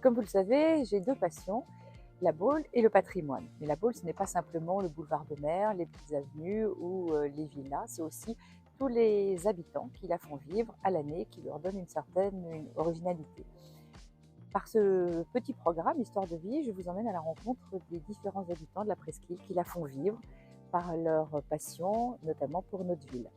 Comme vous le savez, j'ai deux passions, la Baule et le patrimoine. Mais la Baule, ce n'est pas simplement le boulevard de Mer, les petites avenues ou les villas, c'est aussi tous les habitants qui la font vivre à l'année, qui leur donnent une certaine originalité. Par ce petit programme Histoire de vie, je vous emmène à la rencontre des différents habitants de la presqu'île qui la font vivre par leur passion, notamment pour notre ville.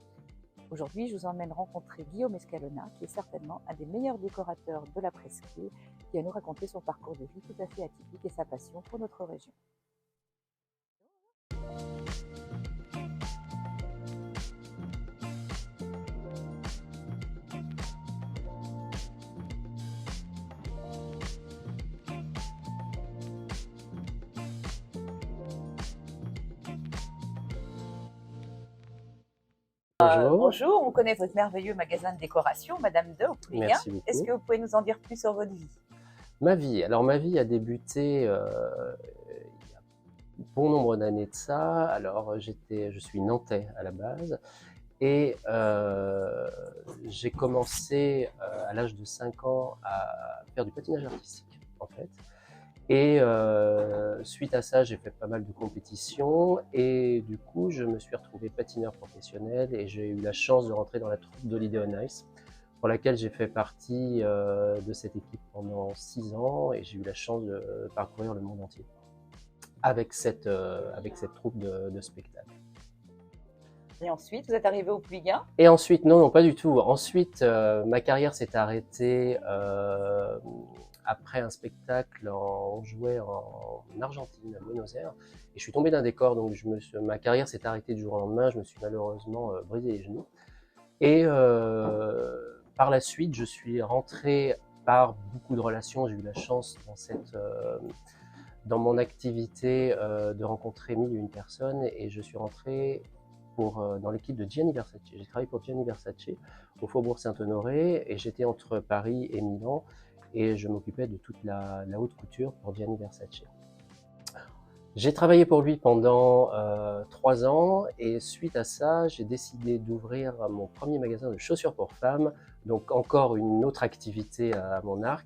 Aujourd'hui, je vous emmène rencontrer Guillaume Escalona, qui est certainement un des meilleurs décorateurs de la presqu'île, qui va nous raconter son parcours de vie tout à fait atypique et sa passion pour notre région. Bonjour, Bonjour, on connaît votre merveilleux magasin de décoration, Madame De, au Pouliguen. merci Est-ce beaucoup. que vous pouvez nous en dire plus sur votre vie? Ma vie, alors ma vie a débuté il y a bon nombre d'années de ça. Alors je suis nantais à la base et j'ai commencé à l'âge de 5 ans à faire du patinage artistique en fait. Et suite à ça, j'ai fait pas mal de compétitions et du coup, je me suis retrouvé patineur professionnel et j'ai eu la chance de rentrer dans la troupe d'Holiday on Ice, pour laquelle j'ai fait partie de cette équipe pendant 6 ans et j'ai eu la chance de parcourir le monde entier avec cette troupe de spectacle. Et ensuite, vous êtes arrivé au Pouliguen. Et ensuite, non, pas du tout. Ensuite, ma carrière s'est arrêtée après un spectacle, on jouait en Argentine, à Buenos Aires, et je suis tombé d'un décor, donc ma carrière s'est arrêtée du jour au lendemain, je me suis malheureusement brisé les genoux. Et par la suite, je suis rentré par beaucoup de relations, j'ai eu la chance dans mon activité de rencontrer 1001 personnes et je suis rentré dans l'équipe de Gianni Versace. J'ai travaillé pour Gianni Versace au Faubourg Saint-Honoré et j'étais entre Paris et Milan et je m'occupais de toute la haute couture pour Gianni Versace. J'ai travaillé pour lui pendant 3 ans et suite à ça, j'ai décidé d'ouvrir mon premier magasin de chaussures pour femmes, donc encore une autre activité à mon arc,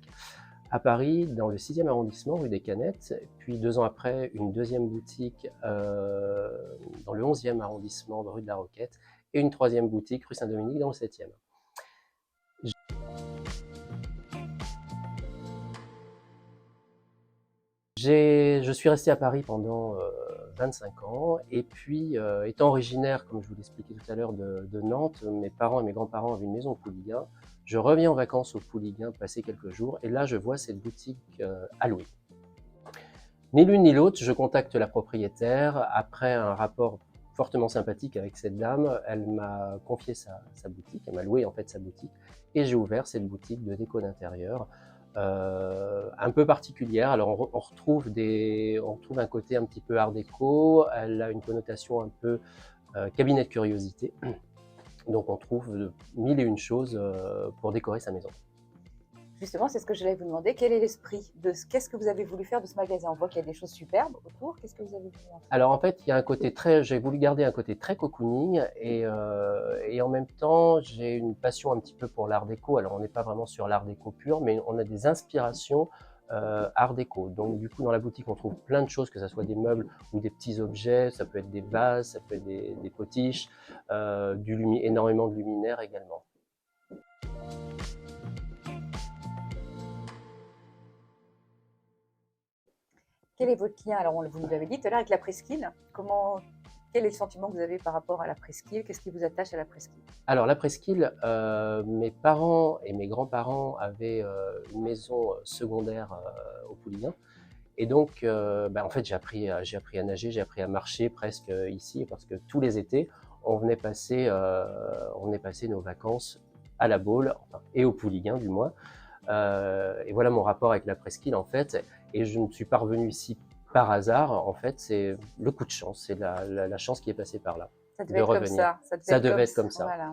à Paris, dans le 6e arrondissement, rue des Canettes, puis 2 ans après, une deuxième boutique dans le 11e arrondissement, rue de la Roquette, et une troisième boutique, rue Saint-Dominique, dans le 7e. Je suis resté à Paris pendant 25 ans, et puis étant originaire, comme je vous l'expliquais tout à l'heure, de Nantes, mes parents et mes grands-parents avaient une maison au Pouliguen. Je reviens en vacances au Pouliguen passer quelques jours, et là je vois cette boutique à louer. Ni l'une ni l'autre, je contacte la propriétaire. Après un rapport fortement sympathique avec cette dame, elle m'a confié sa boutique, elle m'a loué en fait sa boutique, et j'ai ouvert cette boutique de déco d'intérieur un peu particulière. Alors on retrouve un côté un petit peu art déco, elle a une connotation un peu cabinet de curiosité, donc on trouve 1001 choses pour décorer sa maison. Justement, c'est ce que j'allais vous demander. Quel est l'esprit de qu'est-ce que vous avez voulu faire de ce magasin? On voit qu'il y a des choses superbes autour. Qu'est-ce que vous avez voulu en faire? Alors en fait, il y a un côté j'ai voulu garder un côté très cocooning et en même temps, j'ai une passion un petit peu pour l'art déco. Alors on n'est pas vraiment sur l'art déco pur, mais on a des inspirations art déco. Donc du coup, dans la boutique, on trouve plein de choses, que ce soit des meubles ou des petits objets. Ça peut être des vases, ça peut être des potiches, énormément de luminaires également. Quel est votre lien? Alors, vous nous l'avez dit tout à l'heure avec la presqu'île. Quel est le sentiment que vous avez par rapport à la presqu'île? Qu'est-ce qui vous attache à la presqu'île? Alors la presqu'île, mes parents et mes grands-parents avaient une maison secondaire au Pouliguen. Et donc, en fait, j'ai appris à nager, j'ai appris à marcher presque ici, parce que tous les étés, on venait passer nos vacances à la Baule, enfin, et au Pouliguen du moins. Et voilà mon rapport avec la presqu'île en fait. Et je ne suis pas revenu ici par hasard. En fait, c'est le coup de chance, c'est la chance qui est passée par là. Ça devait De être comme revenir. ça. Ça devait être comme ça. Voilà.